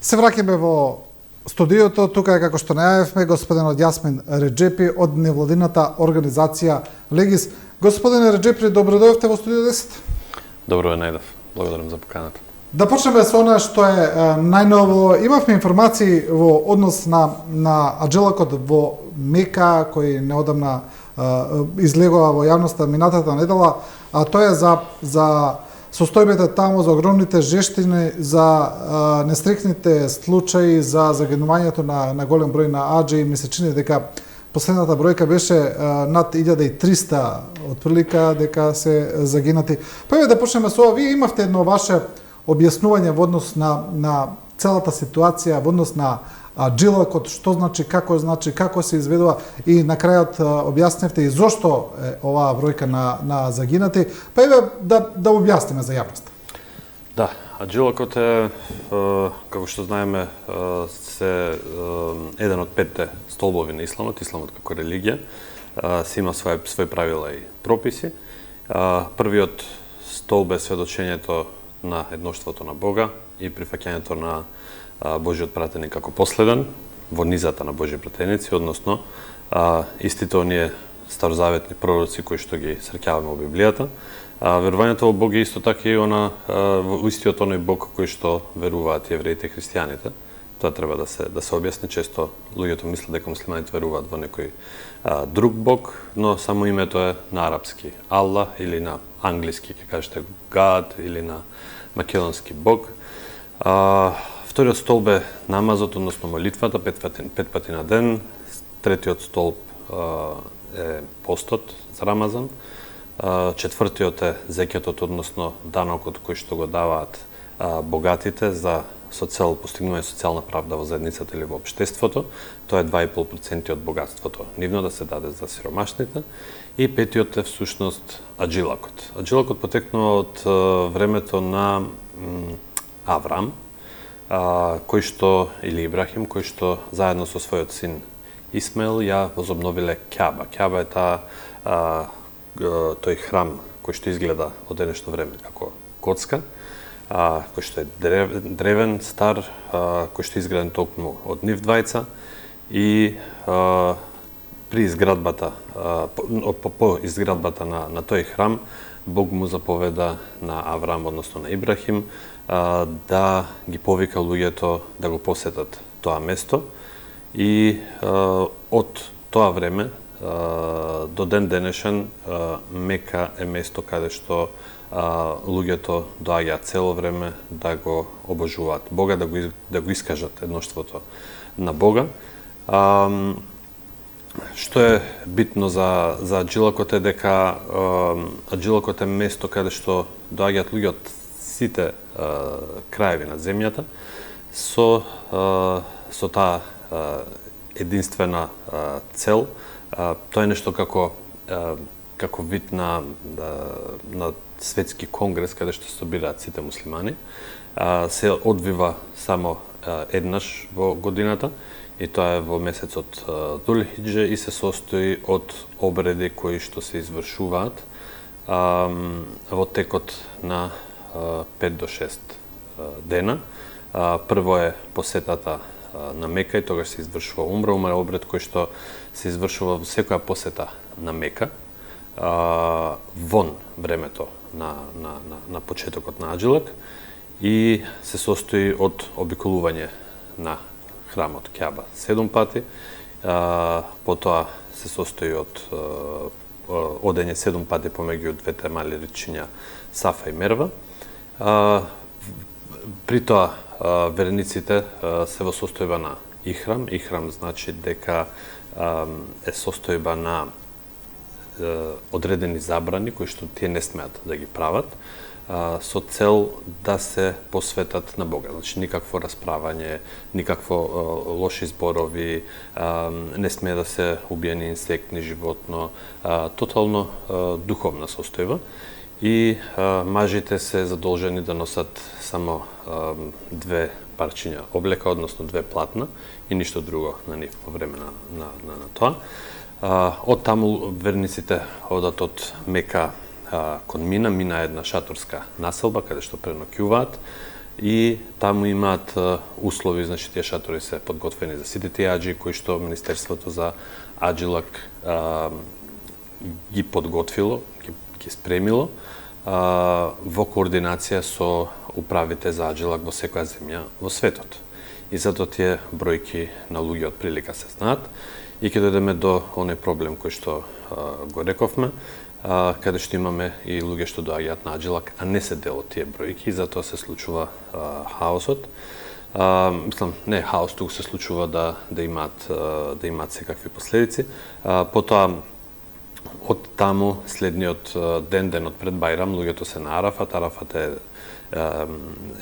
Се враќаме во студиото, тука е како што најавивме господинот Јасмин Реџепи од невладината организација Легис. Господине Реџепи, добро дојдовте во студио 10. Добро ве најдов. Благодарам за поканата. Да почнеме со она што е најново. Имавме информации во однос на аџелакот во Мека, кој неодамна излегува во јавноста минатата недела, а тоа е за состојбите таму, за огромните жештини, за нестрикните случаи, за загинувањето на голем број на аџи, и ми се чини дека последната бројка беше над 1300 отприлика дека се загинати. Па да почнеме со ова. Вие имавте едно ваше објаснување во однос на целата ситуација, во однос на джилакот, што значи, како се изведува, и на крајот објасневте и зошто е оваа бројка на загинати. Па еве да објасниме за јавноста. Да, джилакот е, како што знаеме, се еден од 5 столбови на исламот како религија, се има своји правила и прописи. Првиот столб е сведочењето на едноштвото на Бога и прифаќањето на Божиот пратеник како последен во низата на Божји пратеници, односно истите оние старозаветни пророци кои што ги среќаваме во Библијата. Верувањето во Бог е исто така и во истиот оној Бог кој што веруваат евреите и христијаните. Тоа треба да се објасни. Често луѓето мислат дека муслиманите веруваат во некој друг Бог, но само името е на арапски Аллах, или на англиски ќе кажете God, или на македонски Бог. Вториот столб е намазот, односно молитвата, 5 пати на ден. Третиот столб е постот за Рамазан. Четвртиот е зекјатот, односно данокот кој што го даваат богатите со цел постигнување социјална правда во заедницата или во општеството. Тоа е 2,5% од богатството нивно да се даде за сиромашните. И петиот е всушност аджилакот. Аджилакот потекнува од времето на Аврам, кој што, или Ибрахим, кој што заедно со својот син Исмаил ја возобновиле Кјаба. Кјаба е тој храм кој што изгледа од денешно време како коцка, кој што е древен, стар, кој што е изграден токму од нив двајца, и при изградбата, по изградбата на тој храм, Бог му заповеда на Аврам, односно на Ибрахим, да ги повика луѓето да го посетат тоа место, и од тоа време до ден денешен Мека е место каде што луѓето доаѓаат цело време да го обожуваат Бога, да го искажат едноштвото на Бога. Што е битно за аджилакот е дека аджилакот е место каде што доаѓаат луѓе од сите краеви на земјата со таа единствена цел. Тоа е нешто како вид на светски конгрес каде што се собираат сите муслимани. Се одвива само еднаш во годината, и тоа е во месецот Дулхиџе, и се состои од обреди кои што се извршуваат во текот на 5 до 6 дена. Прво е посетата на Мека, и тогаш се извршува умра. Умра е обред кој што се извршува во секоја посета на Мека вон времето на почетокот на аджилак, и се состои од обиколување на храмот Кјаба 7 пати, потоа се состои од одење 7 пати помеѓу двете мали речиња Сафа и Мерва. При тоа верниците се во состојба на ихрам. Ихрам значи дека е состојба на одредени забрани кои што тие не смеат да ги прават, со цел да се посветат на Бога. Значи никакво расправање, никакво лоши зборови, не смее да се убие ни инсект, ни животно, тотално духовна состојба. И мажите се задолжени да носат само 2 парчиња облека, односно 2 платна, и ништо друго на нив во време на тоа. Од таму верниците одат од Мека кон Мина. Мина е една шаторска населба каде што преноќуваат, и таму имаат услови, значи тие шатори се подготвени за сите тие аџии кои што Министерството за Аџилак ги подготвило, ги спремило во координација со управите за Аџилак во секоја земја во светот. И затоа тие бројки на луѓе од прилика се знаат и ќе дојдеме до оној проблем кој што го рековме, каде што имаме и луѓе што доаѓаат на Аџилак, а не се дел од тие бројки, и затоа се случува хаосот. Мислам, не хаос, туку се случува да имаат секакви последици. Потоа, од таму, следниот денот пред Бајрам, луѓето се на Арафат. Арафат е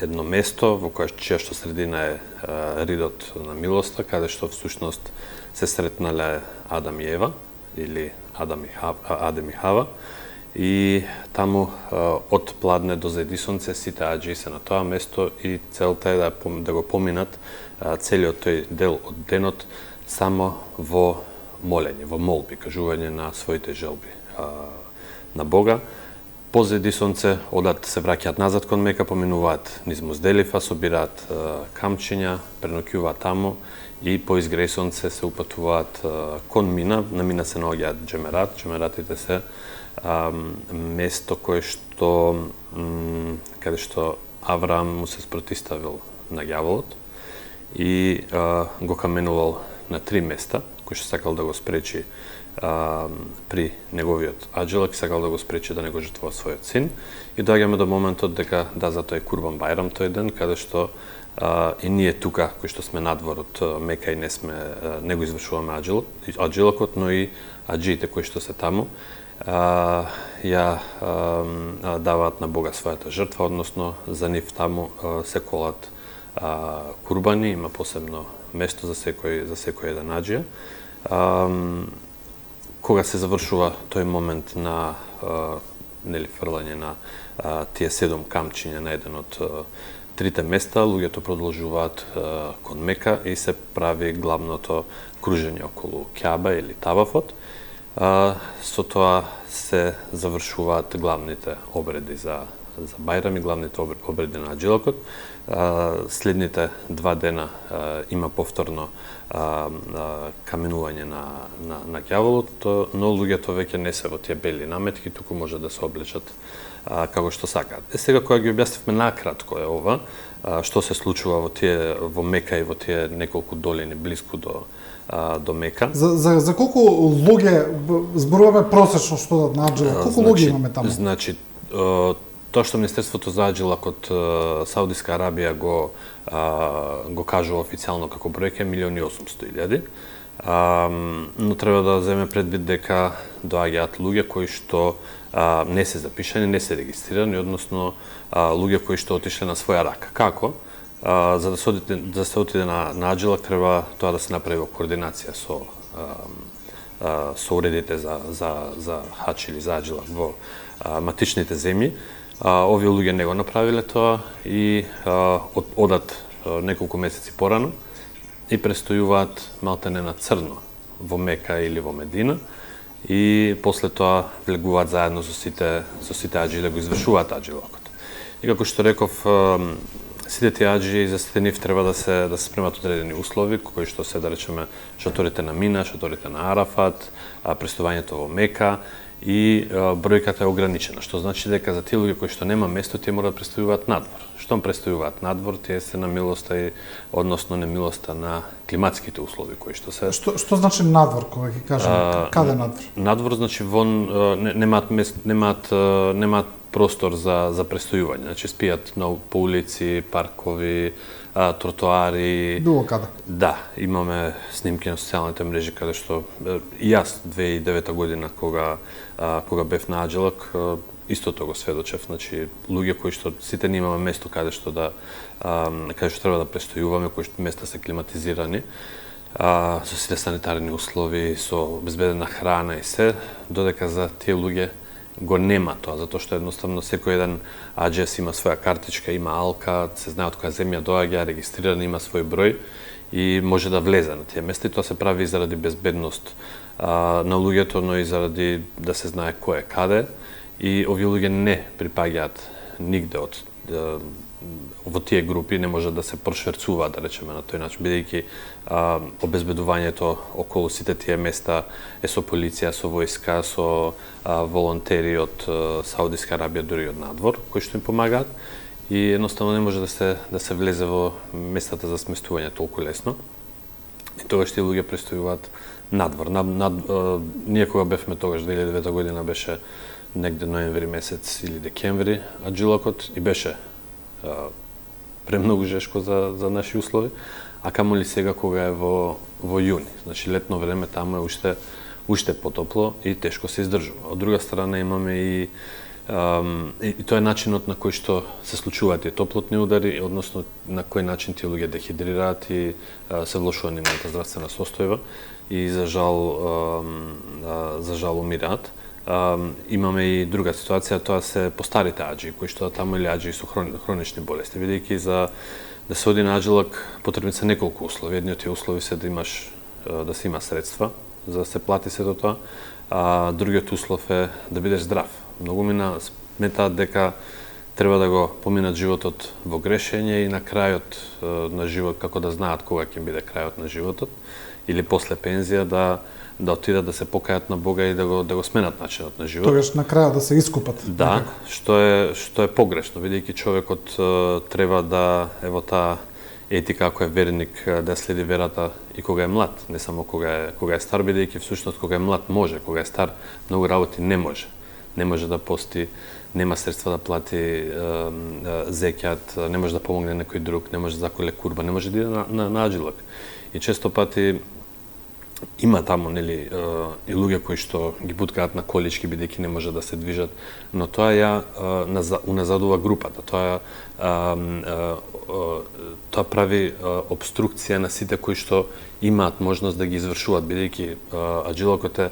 едно место во чија што средина е ридот на милоста, каде што всушност се сретнале Адам и Ева, или Адам и Хава, и таму од пладне до зајди сонце сите аџии се на тоа место и целта е да го поминат целиот тој дел од денот само во молење, во молби, кажување на своите желби на Бога. По зајди сонце одат, се враќаат назад кон Мека, поминуваат низ Музделифа, собираат камчиња, преноќуваат таму и по изгреј сонце се упатуваат кон Мина. На Мина се наоѓаат џемерат. Џемератите се место каде што Авраам му се спротиставил на ѓаволот и го каменувал на 3 места, кој што сакал да го спречи при неговиот Аџилак, сакал да го спречи да не го жртвува својот син. И доаѓаме до моментот дека затоа е Курбан Бајрам тој ден, каде што и ние тука, кои што сме надвор од Мека и не го извршуваме Аџилакот, но и аџиите кои што се таму, ја даваат на Бога својата жртва, односно за нив таму се колат курбани, има посебно место за секој еден аџија. Кога се завршува тој момент на фрлање на тие 7 камчиња на еден од 3 места, луѓето продолжуваат кон Мека и се прави главното кружење околу Кјаба или Тавафот. Со тоа се завршуваат главните обреди за Бајрам и главните обреди на Аџилакот. Следните 2 дена има повторно каменување на ѓаволот, но луѓето веќе не се во тие бели наметки, туку може да се облечат како што сакаат. Сега кога ги објаснивме накратко е ова, што се случува во Мека и во тие неколку долини блиску до Мека. За колку луѓе зборуваме просечно што на Аџилак? Колку луѓе имаме таму? Значи, тоа што Министерството за Аџилак од Саудиска Арабија го кажува официјално како бројка е 1.800.000, но треба да земе предвид дека доаѓаат луѓе кои што не се запишани, не се регистрирани, односно луѓе кои што отишле на своја рака. Како? За да се отиде на Аџилак треба тоа да се направи во координација со уредите за хач или за Аџилак во матичните земји. Овие луѓе не го направиле тоа и одат неколку месеци порано и престојуваат малтене на црно во Мека или во Медина и после тоа влегуваат заедно со сите аџии да го извршуваат Аџилакот. И како што реков, сите тие аџии за сите нив треба да се спремат одредени услови, кои што се, да речеме, шаторите на Мина, шаторите на Арафат, престојувањето во Мека, и бројката е ограничена, што значи дека за тие луѓе кои што нема место, тие мора да престојуваат надвор. Штом престојуваат надвор, тие се на милоста и односно немилоста на климатските услови кои што се. Што значи надвор, кога ќе кажеме? Каде надвор? Надвор значи вон немаат простор за престојување. Значи спијат по улици, паркови, тротоари. Било каде? Да, имаме снимки на социјалните мрежи каде што и јас 2009 година кога бев на Аџилак истото го сведочев, значи луѓе кои што сите немаме место каде што треба да престојуваме, кои што места се климатизирани, со сите санитарни услови, со безбедна храна и се, додека за тие луѓе го нема тоа, затоа што едноставно секој еден аџијас има своја картичка, има алка, се знае од која земја доаѓа, регистриран, има свој број и може да влезе на тие места и тоа се прави и заради безбедност на луѓето, но и заради да се знае кој е каде и овие луѓе не припаѓаат нигде од во тие групи не може да се прошверцува, да речеме на тој начин, бидејќи обезбедувањето околу сите тие места е со полиција, со војска, со волонтери од Саудиска Арабија, дури од надвор, кои што им помагаат, и едноставно не може да се влезе во местата за сместување толку лесно. И тогаш тие луѓе престојуваат надвор. Ние кога бевме тогаш, 2009 година беше негде ноември месец или декември, аджилокот, и беше премногу жешко за наши услови, а камоли сега кога е во јуни. Значи летно време таму е уште потопло и тешко се издржува. Од друга страна имаме и тоа е начинот на кој што се случуваат тие топлотни удари, односно на кој начин тие луѓе дехидрираат и се влошува нивната здравствена состојба и за жал умираат. Имаме и друга ситуација, тоа се постарите аџи, кои што таму или аџи со хронични болести, бидејќи за да се оди на аджилак потребни се неколку услови. Едни од тие услови се да се има средства за да се плати сето тоа, а другиот услов е да бидеш здрав. Многумина сметаат дека треба да го поминат животот во грешење и на крајот на живот, како да знаат кога ќе биде крајот на животот, или после пензија да отидат да се покајат на Бога и да го сменат начинот на живот. Тогаш на крајот да се искупат. Да, што е погрешно, бидејќи човекот треба да е во таа етика, ако е верник, да следи верата и кога е млад, не само кога е стар, бидејќи всушност кога е млад може, кога е стар многу работи не може. Не може да пости, нема средства да плати зекјат, не може да помогне некој друг, не може да заколе курба, не може да иде на аджилак. И често пати има таму, нели, и луѓе кои што ги буткаат на колички бидејќи не може да се движат, но тоа ја уназадува групата. Тоа прави обструкција на сите кои што имаат можност да ги извршуваат, бидејќи аджилокот е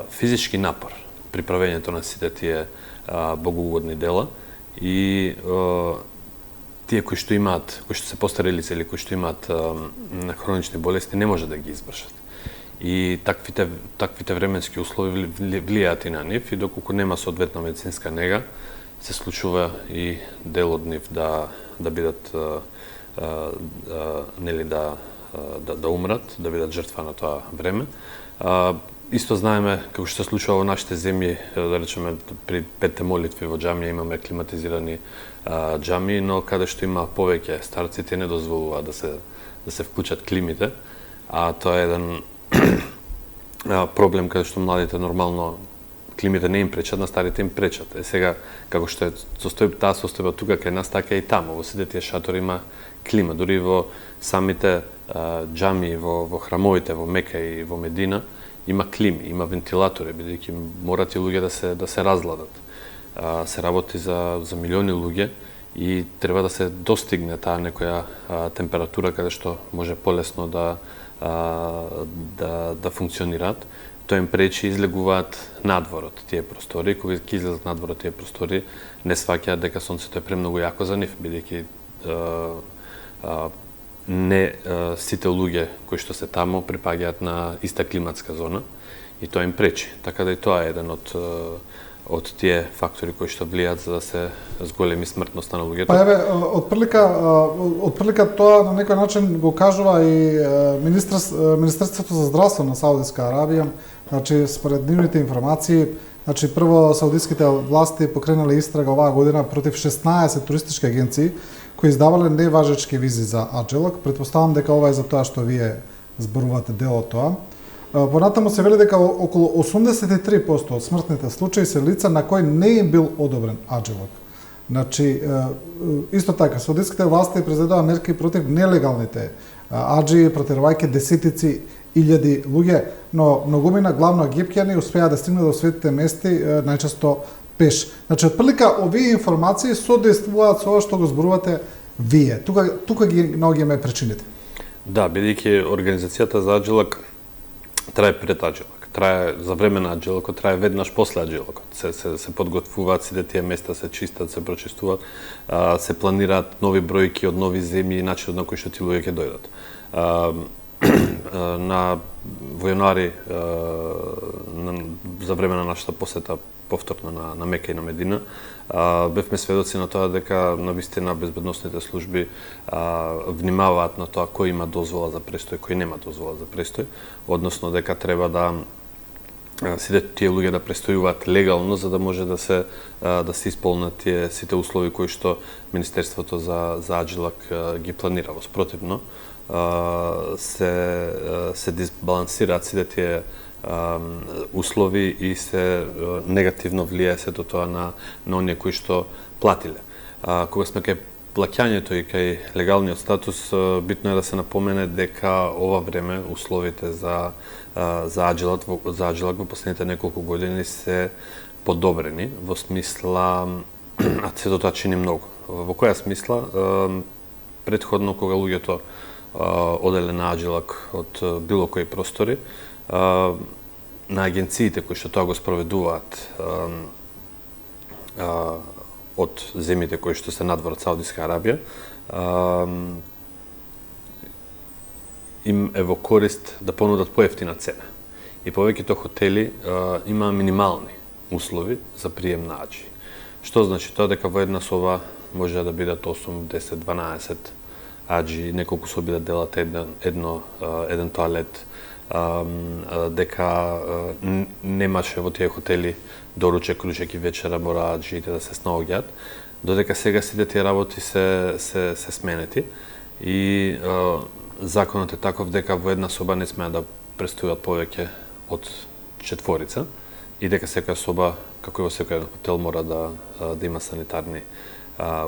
физички напор при правењето на сите тие богоугодни дела и тие кои што се постари лица или кои што имаат хронични болести не може да ги извршат. И таквите временски услови влијаат и на нив и доколку нема соодветна медицинска нега, се случува и дел од нив да бидат нели да умрат, да бидат жртва на тоа време. Исто знаеме како што се случува во нашите земји, да речеме при петте молитви во џамија имаме климатизирани џамии, но каде што има повеќе старци те не дозволуваат да се вклучат климите, а тоа е еден проблем каде што младите нормално климите не им пречат, на старите им пречат. Сега како што е таа состојба тука кај нас, така и таму, во сите тие шатори има клима, дури во самите џамии, во храмовите во Мека и во Медина има клими, има вентилатори, бидејќи морат и луѓе да се разладат. Се работи за милиони луѓе и треба да се достигне таа некоја температура каде што може полесно да функционираат. Тоа им пречи излегуваат надворот тие простори, кога ќе излезат надворот тие простори, не сваќаат дека сонцето е премногу јако за нив, бидејќи не сите луѓе кои што се таму припаѓаат на иста климатска зона и тоа им пречи. Така да и тоа е еден од тие фактори кои што влијаат за да се зголеми смртноста на луѓето. Па еве, отприлика тоа на некој начин го кажува и Министерството за здравство на Саудиска Арабија. Значи, според нивните информации, значи прво саудиските власти покренале истрага оваа година против 16 туристички агенции кои издавале неважечки визи за аджилак. Претпоставам дека ова е за тоа што вие зборувате дел од тоа. Понатаму се вели дека околу 83% од смртните случаи се лица на кои не им бил одобрен аджилак. Значи, исто така, саудиските власти презедува мерки против нелегалните аџи, протирајќи десетици илјади луѓе, но многумина главно египтјани успеа да стигнат до светите мести најчесто пеш. Значи, отприлика овие информации содействуваат со ова што го зборувате вие. Тука ги наоѓаме причините. Да, бидејќи организацијата за аджилак трае пред аджилак, трае за време на аджилакот, трае веднаш после аджилакот. Се подготвуваат сите тие места, се чистат, се прочистуваат, се планираат нови бројки од нови земји и начинот на кој што ти луѓе ќе дојдат. во јануари за време на нашата посета повторно на Мека и на Медина, бевме сведоци на тоа дека навистина безбедносните служби внимаваат на тоа кој има дозвола за престој, кој нема дозвола за престој, односно дека треба да сите тие луѓе да престојуваат легално за да може да се исполнат тие сите услови кои што Министерството за Аджилак ги планира. Во спротивно се дисбалансираат сите тие услови и се негативно влијае сето тоа на оние кои што платиле. Кога сме кај плаќањето и кај легалниот статус, битно е да се напомене дека ова време условите за Аджилак во последните неколку години се подобрени, во смисла, а сето тоа чини многу. Во која смисла? Претходно, кога луѓето оделе на Аджилак од било кои простори, на агенциите кои што тоа го спроведуваат од земјите кои што се надвор од Саудиска Арабија, им е во корист да понудат поевтина цена. И повеќето хотели има минимални услови за прием на аџи. Што значи тоа? Дека во една соба може да бидат 8, 10, 12 аџи, неколку соби да делат еден тоалет, дека немаше во тие хотели доручек, ручек и вечера, мора аџиите да се снаоѓаат, додека сега сите тие работи се сменети и законот е таков дека во една соба не смеа да престојуват повеќе од 4 и дека секоја соба, како и во секој хотел, мора да има санитарни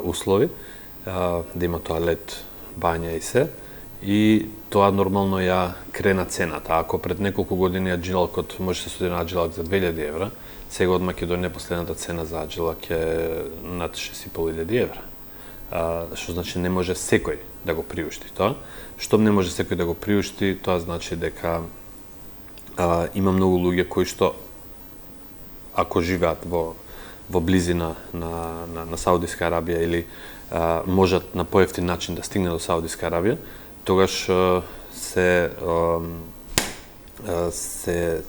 услови, да има тоалет, бања и се. И тоа нормално ја крена цената. Ако пред неколку години Аджилакот може да се студи на Аджилак за 2000 евра, сега од Македонија последната цена за Аджилак е над 6500 евра. Што значи не може секој да го приушти тоа. Штом не може секој да го приушти, тоа значи дека има многу луѓе кои што ако живеат во близина на Саудиска Арабија или можат на поевтин начин да стигне до Саудиска Арабија, тогаш се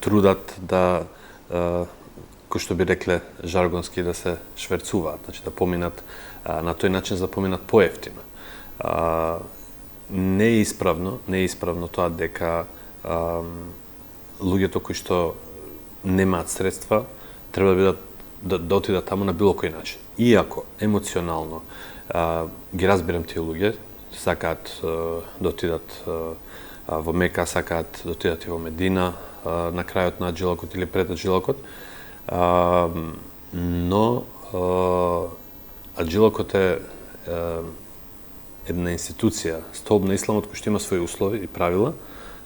трудат да, кој што би рекле жаргонски, да се шверцуваат, значи да поминат на тој начин, за да поминат поевтино. Не е исправно тоа дека луѓето кои што немаат средства треба да бидат да отидат таму на било кој начин. Иако емоционално ги разбирам тие луѓе, сакаат да отидат во Мека, сакаат да отидат и во Медина на крајот на Аджилакот или пред Аджилакот, но Аджилакот е една институција, столб на исламот кој што има своји услови и правила,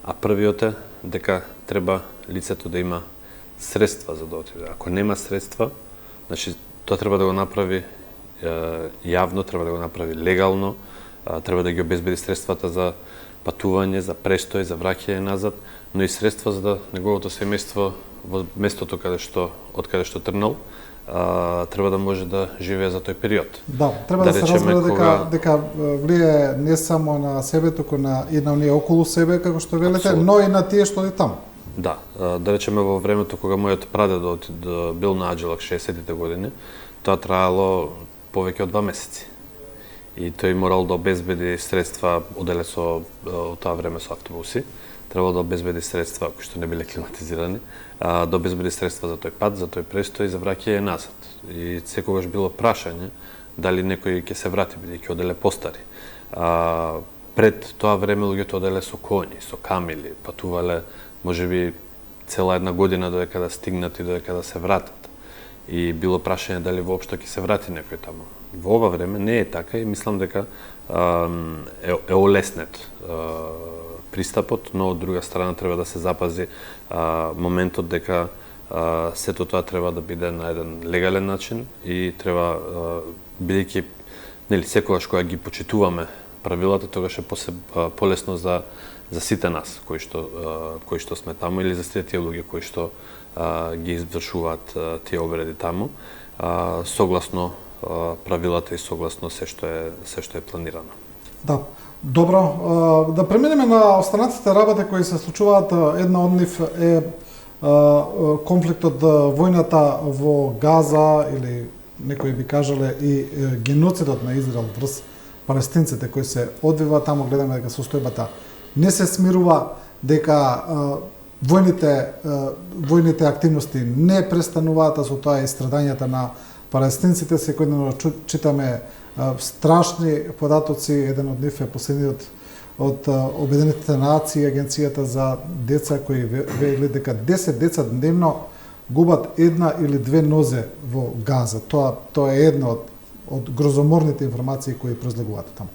а првиот е дека треба лицето да има средства за да отиде. Ако нема средства, значи тоа треба да го направи јавно, треба да го направи легално, треба да ги обезбеди средствата за патување, за престој, за враќање назад, но и средства за да неговото семејство во местото од каде што тргнал, треба да може да живее за тој период. Да, треба да се разбере дека влијае не само на себе, туку и на оние околу себе, како што велите, но и на тие што е таму. Да, да речеме во времето кога мојот прадедо бил на Аджилак 60-тите години, тоа траело повеќе од 2 месеци. И тој морал да обезбеди средства, оделе од тоа време со автобуси, требало да обезбеди средства кои што не биле климатизирани, да обезбеди средства за тој пат, за тој престој и за враќање назад. И секогаш било прашање дали некој ќе се врати, бидејќи оделе постари. Пред тоа време луѓето оделе со коњи, со камили, патувале можеби цела една година додека да стигнат и додека да се вратат. И било прашање дали воопшто ќе се врати некој таму. Во ова време не е така и мислам дека е олеснет пристапот, но од друга страна треба да се запази моментот дека сето тоа треба да биде на еден легален начин и треба, бидејќи секогаш кога ги почитуваме правилата, тогаш е полесно за сите нас кои што сме таму или за сите тие луѓе кои што ги извршуваат тие обреди таму, согласно правилата и согласно се што е планирано. Да. Добро, да преминеме на останатите работи кои се случуваат. Една од нив е конфликтот, војната во Газа, или некои би кажале и геноцидот на Израел врз палестинците кои се одвива таму. Гледаме дека состојбата не се смирува, дека војните активности не престануваат, а со тоа и страдањата на палестинците. Секојдневно читаме страшни податоци. Еден од нив е последниот од Обединетите нации, Агенцијата за деца, кои вели дека 10 деца дневно губат една или две нозе во Газа. Тоа е една од грозоморните информации кои произлегуваат таму.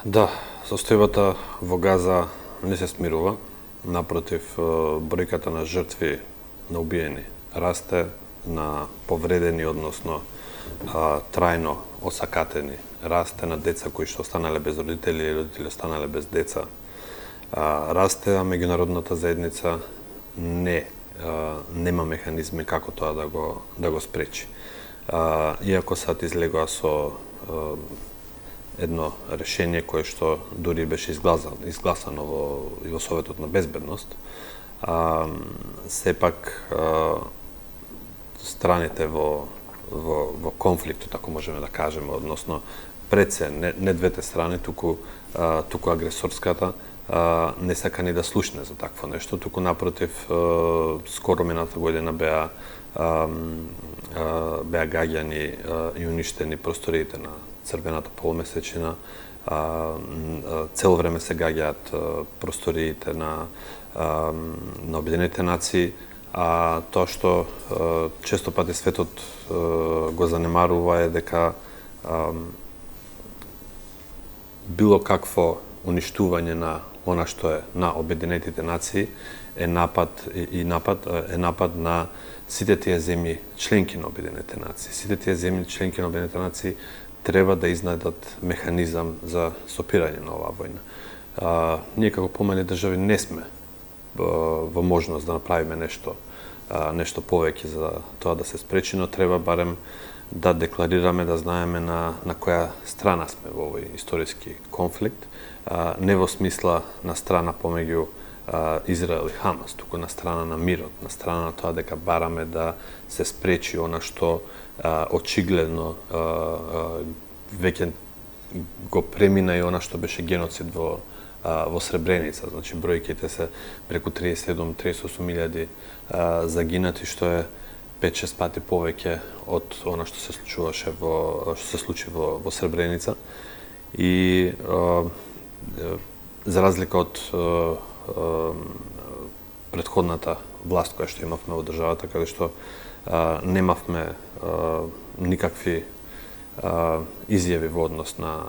Да, состојбата во Газа не се смирува. Напротив, бројката на жртви, на убиени расте, на повредени, односно трајно осакатени расте, на деца кои што останале без родители и родители останале без деца расте, а меѓународната заедница нема механизми како тоа да го спречи. Иако САД излегоа со едно решение кое што дури беше изгласано во Советот на безбедност, сепак страните во конфликтот, ако можеме да кажеме, односно пред се не двете страни, туку агресорската не сака ни да слушне за такво нешто, туку напротив, скоро мината година беа гаѓани и уништени просториите на Црвената полумесечина. Цело време се гаѓаат просториите на Обединетите нации, а тоа што често пати светот го занемарува е дека било какво уништување на она што е на Обединетите нации е напад на сите тие земји членки на Обединетите нации. Сите тие земји членки на Обединетите нации треба да изнајдат механизам за стопирање на оваа војна. Ние како помали држави не сме во можност да направиме нешто повеќе за тоа да се спречи, но треба барем да декларираме, да знаеме на која страна сме во овој историски конфликт, не во смисла на страна помеѓу Израел и Хамас, туку на страна на мирот, на страна на тоа дека бараме да се спречи она што очигледно веќе го премина и она што беше геноцид во Сребреница. Значи, бројките се преку 37-38 000 загинати, што е 5-6 пати повеќе од она што се случи во Сребреница. И за разлика од претходната власт која што имавме во државата, каде што немавме никакви изјави во однос на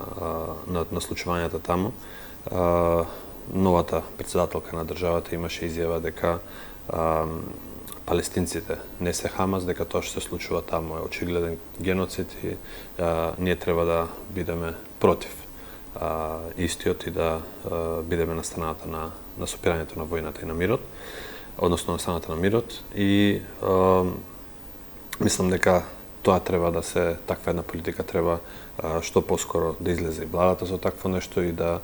случувањата таму, новата председателка на државата имаше изјава дека палестинците не се Хамас, дека тоа што се случува таму е очигледен геноцид и ние треба да бидеме против истиот и да бидеме на страната на сопирањето на војната и на мирот, односно на страната на мирот. И мислам дека тоа треба да се, таква една политика треба што поскоро да излезе и владата со такво нешто и да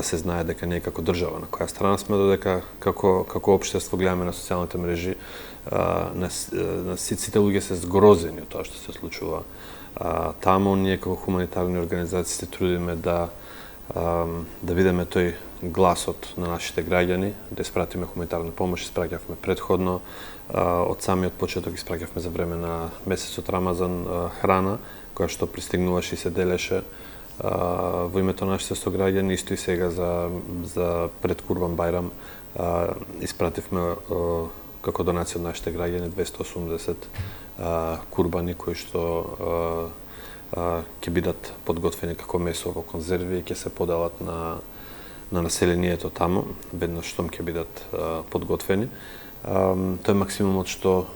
се знае дека ние како држава на која страна сме, додека како општество гледаме на социјалните мрежи, сите луѓе се згрозени од тоа што се случува таму. Ние како хуманитарни организации се трудиме да видиме тој гласот на нашите граѓани, да испратиме хуманитарна помош. Испраќавме предходно, од самиот почеток испраќавме за време на месецот Рамазан храна, која што пристигнуваше и се делеше во името на нашите сограѓани. Исто и сега за пред Курбан Бајрам испративме како донација од нашите граѓани 280 курбани кои што ќе бидат подготвени како месо во конзерви и ќе се поделат на населението таму, веднаш штом ќе бидат подготвени. Тој е максимумот што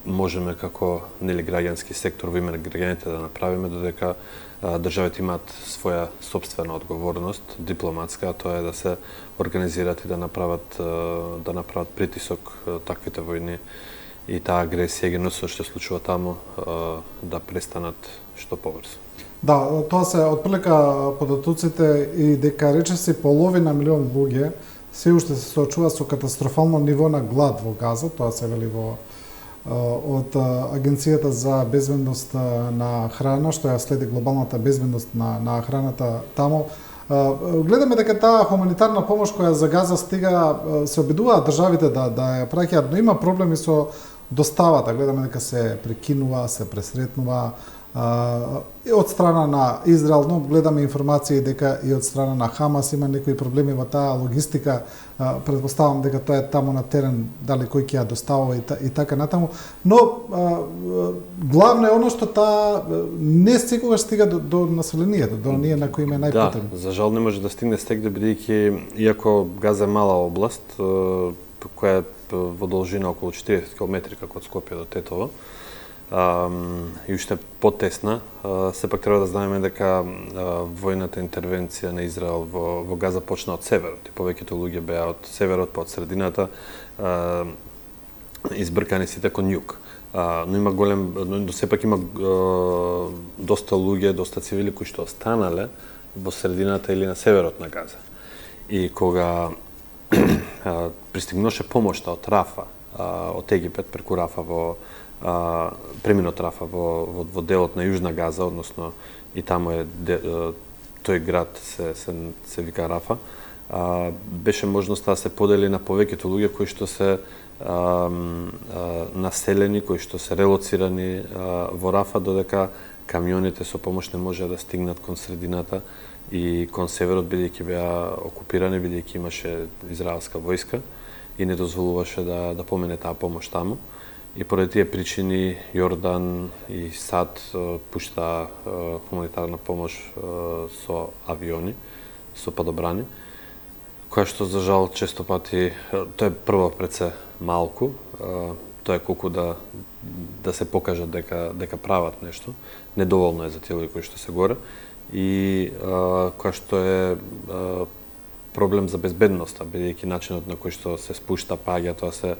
можеме како граѓански сектор во име на граѓаните да направиме, додека државите имаат своја собствена одговорност, дипломатска, а тоа е да се организираат и да направат притисок таквите војни и таа агресија и геноцид што се случува таму да престанат што побрзо. Да, тоа се отприлика податоците и дека речиси половина милион луѓе се уште се соочуваат со катастрофално ниво на глад во Газа, тоа се вели во од Агенцијата за безбедност на храна, што ја следи глобалната безбедност на храната таму. Гледаме дека таа хуманитарна помош која за Газа стига, се обидуваат државите да ја праќаат, но има проблеми со доставата. Гледаме дека се прекинува, се пресретнува од страна на Израел, но гледаме информации дека и од страна на Хамас има некои проблеми во таа логистика. Предпоставам дека тоа е таму на терен, дали кој ќе ја доставува и така натаму. Но главно е оно што таа не секогаш стига до населението, до оние на кои им е најпотребно. Да, за жал не може да стигне стегде, бидејќи иако Газа е мала област, која е во должина околу 40 км како од Скопје до Тетово, и уште потесна, сепак треба да знаеме дека војната интервенција на Израел во Газа почна од северот и повеќето луѓе беа од северот, па од средината, избркани сите кон југ. Но има но сепак има доста луѓе, доста цивили кои што останале во средината или на северот на Газа. И кога пристигнаше помошта од Рафа, од Египет преку Рафа преминот Рафа во делот на Јужна Газа, односно и таму е тој град се вика Рафа, беше можноста да се подели на повеќето луѓе кои што се населени, кои што се релоцирани во Рафа, додека камионите со помош не може да стигнат кон средината и кон северот, бидејќи беа окупирани, бидејќи имаше израелска војска и не дозволуваше да помине таа помош таму. И поради тие причини Јордан и САД пушта хуманитарна помош со авиони, со падобрани, која што за жал често пати, тоа е прво пред се малку, тоа е колку да се покажат дека прават нешто, недоволно е за тие луѓе кои што се горе, и која што е проблем за безбедноста, бидејќи начинот на кој што се спушта паѓа, тоа се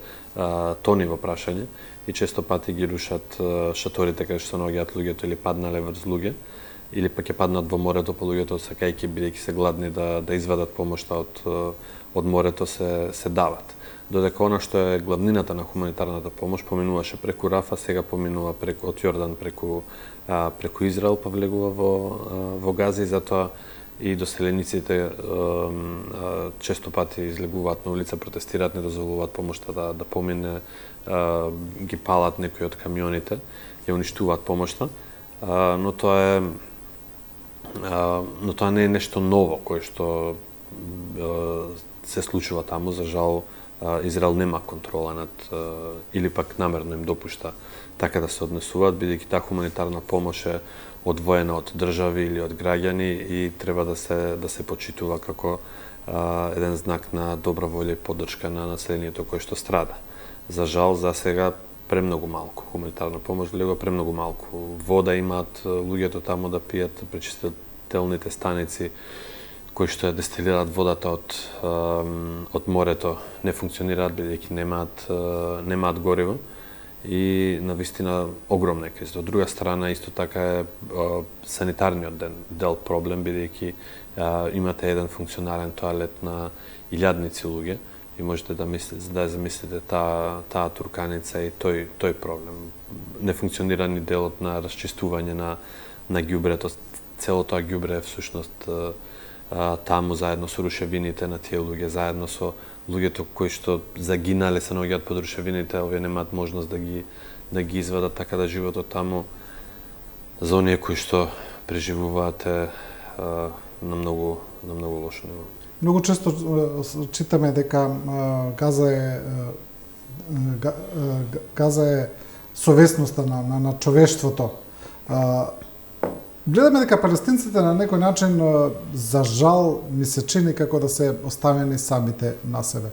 тони во прашање и често пати ги рушат шаторите каде што наоѓаат луѓето или паднале врз луѓе, или пак ќе паднат во морето, па луѓето сакајќи бидејќи се гладни да извадат помошта од морето се дават. Додека она што е главнината на хуманитарната помош поминуваше преку Рафа, сега поминува од Јордан преку Израел, па влегува во Газа, и затоа и доселениците често пати излегуваат на улица, протестираат, не дозволуваат помошта да помине, ги палат некои од камионите, ја уништуваат помошта, но тоа не е нешто ново кое што се случува таму. За жал Израел нема контрола над, или пак намерно им допушта така да се однесуваат, бидејќи таа хуманитарна помош е одвоена од држави или од граѓани и треба да се почитува како еден знак на добра волја и поддршка на населението кое што страда. За жал, за сега премногу малку хуманитарна помош влегува, премногу малку. Вода имаат луѓето таму да пијат, пречистителните станици кои што ја дестилираат водата од морето не функционираат, бидејќи немаат гориво. И навистина огромна е криза. Од друга страна, исто така е санитарниот дел проблем, бидејќи имате еден функционален тоалет на илјадници луѓе и можете да замислите таа турканица и тој проблем. Не функционира ни делот на расчистување на ѓубрето. Цело тоа ѓубре е всушност таму заедно со рушевините на тие луѓе, заедно со луѓето кои што загинале се наоѓаат под рушевините, овие немаат можност да ги извадат, така да животот таму за оние кои што преживуваат на многу лошо ниво. Многу често читаме дека Газа е совесноста на човештвото. Гледаме дека палестинците на некој начин, за жал, ми се чини како да се оставени самите на себе.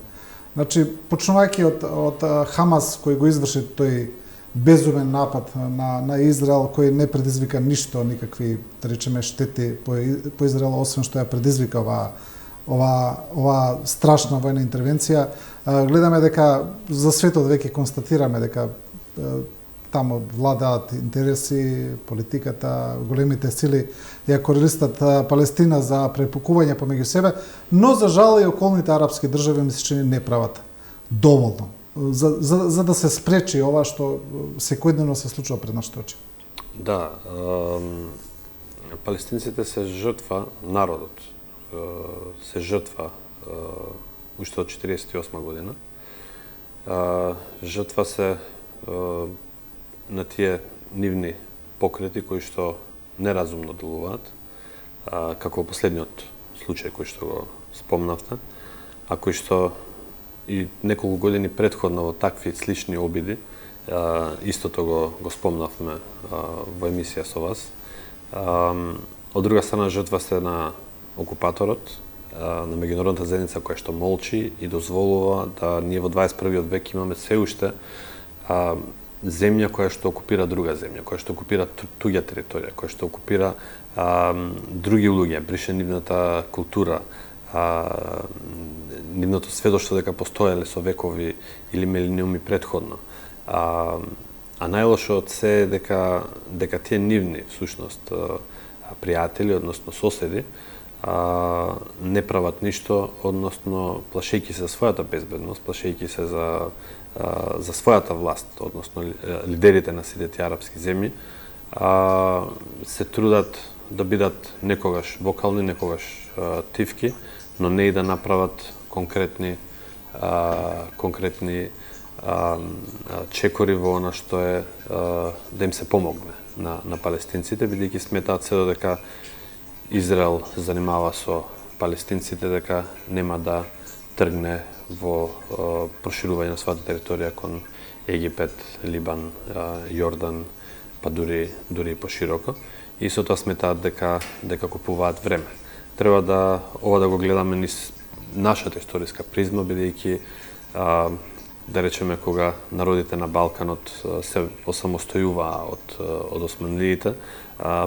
Значи, почнувајќи од Хамас, кој го изврши тој безумен напад на Израел, кој не предизвика ништо, никакви, да речеме, штети по Израел, освен што ја предизвика ова страшна војна интервенција. Гледаме дека за светот веќе констатираме дека таму владаат интереси, политиката, големите сили ја користат Палестина за препукување помеѓу себе, но за жал и околните арапски држави ми се чини не прават доволно за да се спречи ова што секојдневно се случува пред нашите очи. Да, палестинците се жртва, народот се жртва уште од 48 година. Жртва се на тие нивни покрети кои што неразумно делуваат, како последниот случај кој што го спомнавте, а кој што и неколку години претходно во такви слични обиди, истото го спомнавме во емисија со вас. Од друга страна, жртва се на окупаторот, на меѓународната заедница која што молчи и дозволува да ние во 21. век имаме се уште земја која што окупира друга земја, која што окупира туѓа територија, која што окупира други луѓе, брише нивната култура, нивното сведоштво дека постоеле со векови или милениуми претходно. А најлошо од се е дека тие нивни, всушност, пријатели, односно соседи, не прават ништо, односно плашејќи се за својата безбедност, плашејќи се за својата власт, односно лидерите на сите тие арапски земји, се трудат да бидат некогаш вокални, некогаш тивки, но не и да направат конкретни чекори во она што е да им се помогне на палестинците, бидејќи сметаат се додека Израел се занимава со палестинците, дека нема да тргне во проширување на својата територија кон Египет, Либан, Јордан, па дури и пошироко. И со тоа сметаат дека купуваат време. Треба ова да го гледаме низ нашата историска призма, бидејќи да речеме кога народите на Балканот се осамостојуваа од османлиите,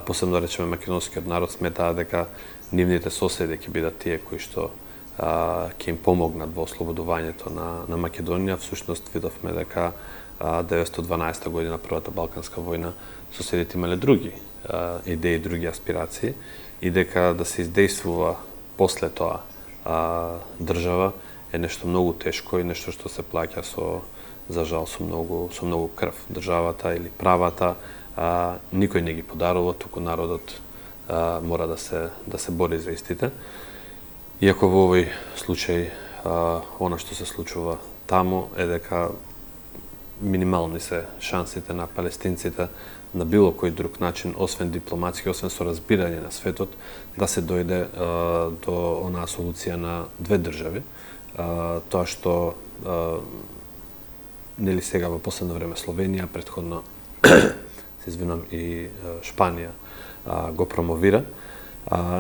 посебно да речеме македонскиот народ сметаа дека нивните соседи ќе бидат тие кои што ќе им помогнат во ослободувањето на Македонија. Всушност видовме дека 1912 година, првата Балканска војна, соседите имале други идеи, други аспирации и дека да се издействува после тоа држава е нешто многу тешко и нешто што се плаќа за жал со многу крв. Државата или правата никој не ги подарува, туку народот мора да се бори за истите. Иако во овој случај она што се случува таму е дека минимални се шансите на палестинците на било кој друг начин, освен дипломатски, освен со разбирање на светот, да се дојде до онаа солуција на две држави. Тоа што нели сега во последно време Словенија, претходно се извинам и Шпанија го промовира,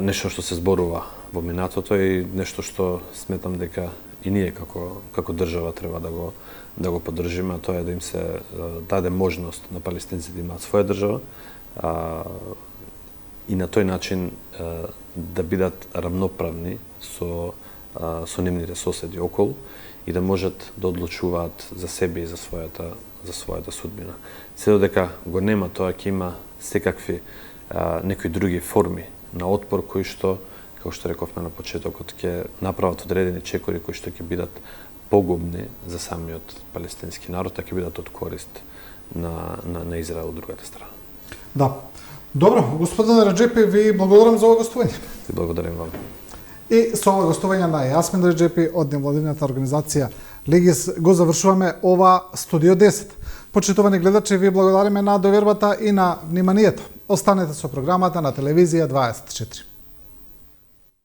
нешто што се зборува во минатото и нешто што сметам дека и ние како држава треба да го поддржиме, а тоа е да им се даде можност на палестинците да имаат своја држава и на тој начин да бидат рамноправни со нивните соседи околу и да можат да одлучуваат за себе и за својата судбина. Се додека го нема тоа, ќе има секакви некои други форми на отпор кои што, како што рековме на почетокот, ќе направат одредени чекори кои што ќе бидат погубни за самиот палестински народ, а ќе бидат од корист на Израел од другата страна. Да. Добро, господин Реджепи, ви благодарам за ова гостување. Ви благодарим вам. И со ова гостување на Јасмин Реджепи од невладината организација Легис го завршуваме ова Студио 10. Почитувани гледачи, ви благодариме на довербата и на вниманието. Останете со програмата на телевизија 24.